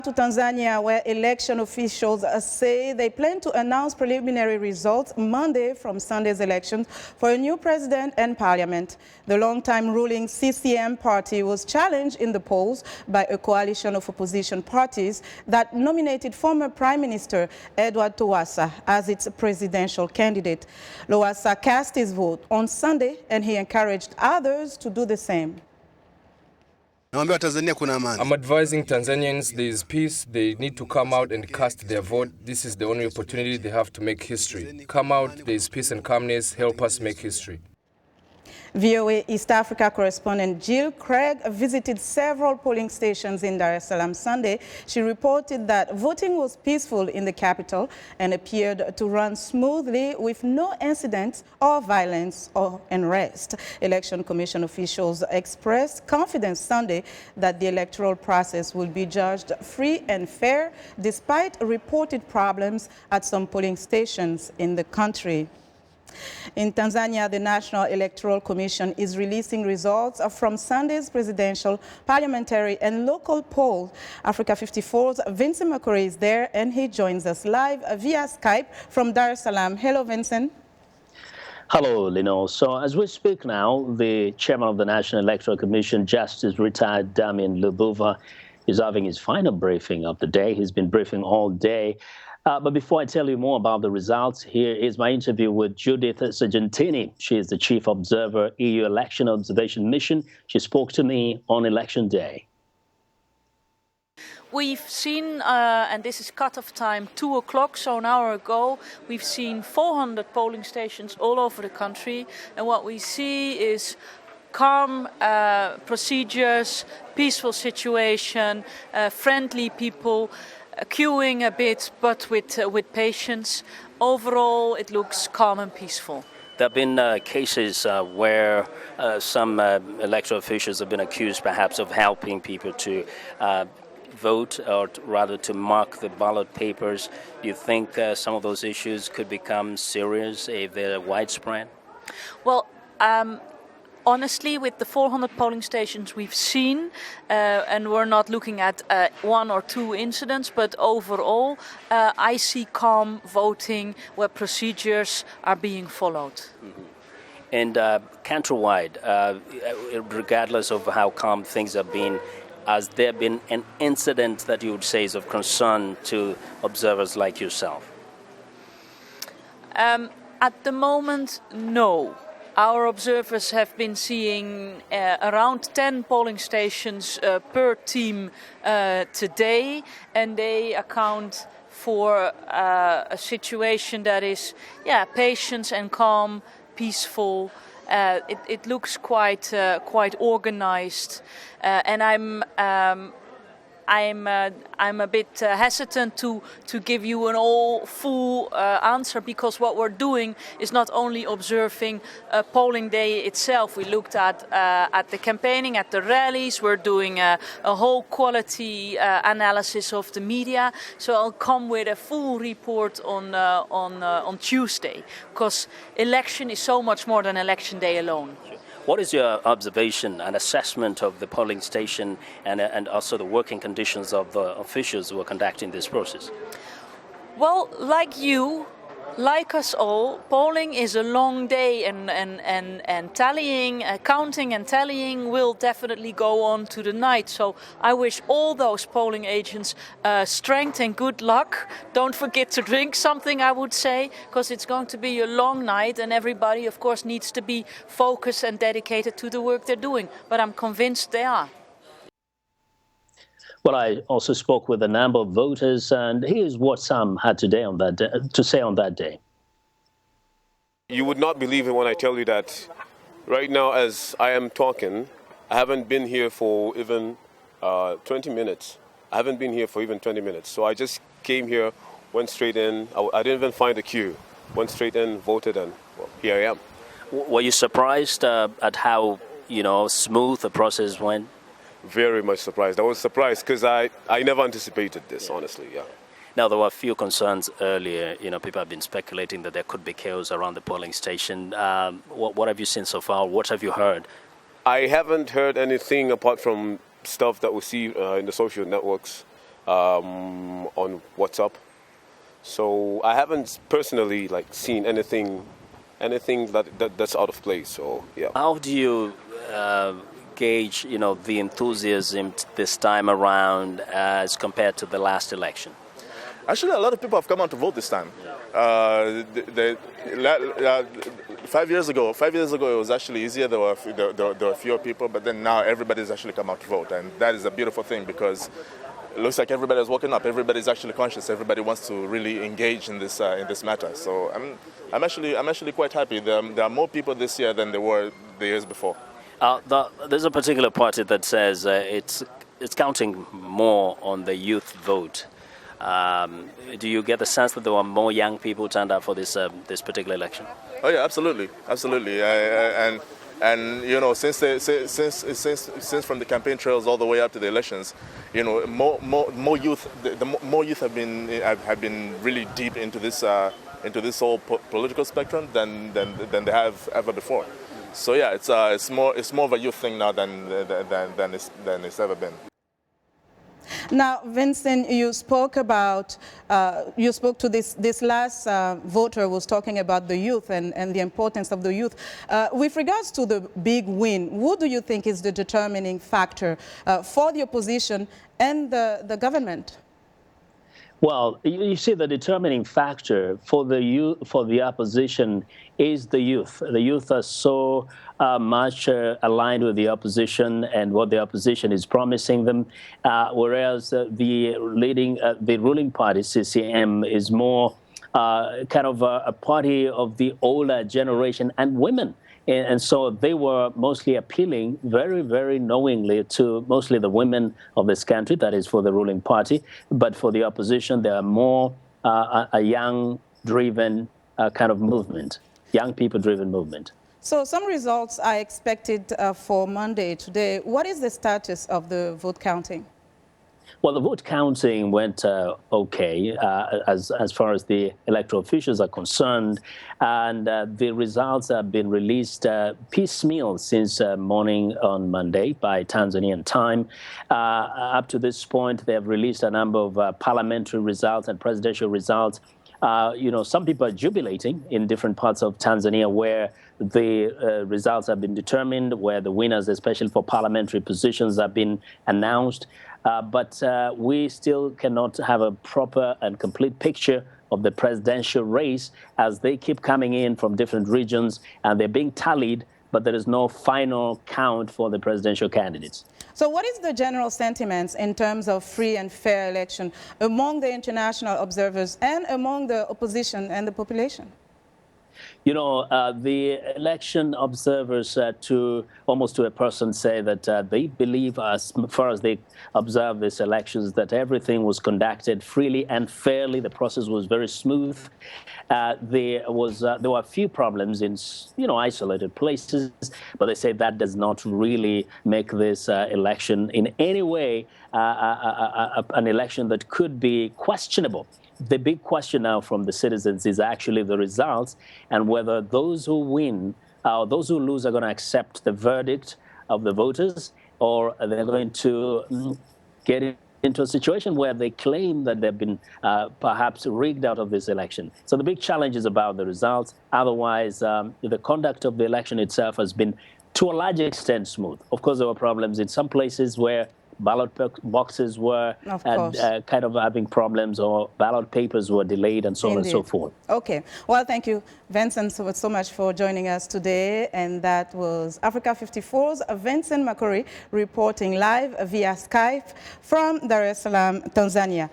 To Tanzania, where election officials say they plan to announce preliminary results Monday from Sunday's elections for a new president and parliament. The long-time ruling CCM party was challenged in the polls by a coalition of opposition parties that nominated former Prime Minister Edward Lowassa as its presidential candidate. Lowassa cast his vote on Sunday and he encouraged others to do the same. I'm advising Tanzanians there is peace, they need to come out and cast their vote. This is the only opportunity they have to make history. Come out, there is peace and calmness, help us make history. VOA East Africa correspondent Jill Craig visited several polling stations in Dar es Salaam Sunday. She reported that voting was peaceful in the capital and appeared to run smoothly with no incidents or violence or unrest. Election Commission officials expressed confidence Sunday that the electoral process will be judged free and fair despite reported problems at some polling stations in the country. In Tanzania, the National Electoral Commission is releasing results from Sunday's presidential, parliamentary and local polls. Africa 54's Vincent Makori is there and he joins us live via Skype from Dar es Salaam. Hello, Vincent. Hello, Lino. So as we speak now, the chairman of the National Electoral Commission, Justice retired Damian Lubuva, is having his final briefing of the day. He's been briefing all day. But before I tell you more about the results, here is my interview with Judith Sergentini. She is the Chief Observer, EU Election Observation Mission. She spoke to me on Election Day. We've seen, and this is cut-off time, 2 o'clock, so an hour ago, we've seen 400 polling stations all over the country. And what we see is calm procedures, peaceful situation, friendly people, queuing a bit, but with patience. Overall, it looks calm and peaceful. There have been cases where some electoral officials have been accused perhaps of helping people to vote, or rather to mark the ballot papers. Do you think some of those issues could become serious if they're widespread? Well, honestly, with the 400 polling stations we've seen, and we're not looking at 1 or 2 incidents, but overall, I see calm voting where procedures are being followed. Mm-hmm. And countrywide, regardless of how calm things have been, has there been an incident that you would say is of concern to observers like yourself? At the moment, no. Our observers have been seeing around 10 polling stations per team today, and they account for a situation that is, patience and calm, peaceful. It looks quite organized, and I'm a bit hesitant to give you an full answer, because what we're doing is not only observing polling day itself. We looked at the campaigning, at the rallies. We're doing a whole quality analysis of the media. So I'll come with a full report on Tuesday, because election is so much more than election day alone. What is your observation and assessment of the polling station and also the working conditions of the officials who are conducting this process? Well, like us all, polling is a long day, and tallying, counting and tallying will definitely go on to the night. So I wish all those polling agents strength and good luck. Don't forget to drink something, I would say, because it's going to be a long night, and everybody, of course, needs to be focused and dedicated to the work they're doing. But I'm convinced they are. Well, I also spoke with a number of voters, and here's what some had today on that day, to say on that day. You would not believe it when I tell you that right now, as I am talking, I haven't been here for even 20 minutes. I haven't been here for even 20 minutes. So I just came here, went straight in. I didn't even find a queue. Went straight in, voted, and well, here I am. Were you surprised at how smooth the process went? Very much surprised. I was surprised because I never anticipated this, honestly, yeah. Now, there were a few concerns earlier. People have been speculating that there could be chaos around the polling station. What have you seen so far? What have you heard? I haven't heard anything apart from stuff that we see in the social networks. on WhatsApp. So I haven't personally seen anything that's out of place. So yeah. How do you gauge, the enthusiasm this time around as compared to the last election? Actually, a lot of people have come out to vote this time. 5 years ago, it was actually easier. There were fewer people, but then now everybody's actually come out to vote, and that is a beautiful thing because it looks like everybody's woken up. Everybody's actually conscious. Everybody wants to really engage in this matter. So I'm actually quite happy. There are more people this year than there were the years before. There's a particular party that says it's counting more on the youth vote. Do you get the sense that there were more young people turned out for this particular election? Oh yeah, absolutely. And since from the campaign trails all the way up to the elections, more youth have been really deep into this whole political spectrum than they have ever before. So yeah, it's more of a youth thing now than it's ever been. Now, Vincent, you spoke to this last voter was talking about the youth and the importance of the youth. With regards to the big win, who do you think is the determining factor for the opposition and the government? Well, you see, the determining factor for the opposition is the youth. The youth are so much aligned with the opposition and what the opposition is promising them, whereas the ruling party, CCM, is more kind of a party of the older generation and women. And so they were mostly appealing very, very knowingly to mostly the women of this country, that is for the ruling party. But for the opposition, they are more a young-driven kind of movement, young people-driven movement. So some results are expected for Monday today. What is the status of the vote counting? Well, the vote counting went okay as far as the electoral officials are concerned, and the results have been released piecemeal since morning on Monday by Tanzanian time. Up to this point, they have released a number of parliamentary results and presidential results. Some people are jubilating in different parts of Tanzania where the results have been determined, where the winners, especially for parliamentary positions, have been announced. But we still cannot have a proper and complete picture of the presidential race as they keep coming in from different regions and they're being tallied, but there is no final count for the presidential candidates. So what is the general sentiments in terms of free and fair election among the international observers and among the opposition and the population? The election observers almost to a person say that they believe, as far as they observe these elections, that everything was conducted freely and fairly. The process was very smooth. There were a few problems in isolated places, but they say that does not really make this election in any way an election that could be questionable. The big question now from the citizens is actually the results and whether those who win or those who lose are going to accept the verdict of the voters, or they're going to get into a situation where they claim that they've been perhaps rigged out of this election. So the big challenge is about the results. Otherwise, the conduct of the election itself has been, to a large extent, smooth. Of course, there were problems in some places where ballot boxes were kind of having problems, or ballot papers were delayed, and so on and so forth. Okay. Well, thank you, Vincent, so much for joining us today. And that was Africa 54's Vincent Makori reporting live via Skype from Dar es Salaam, Tanzania.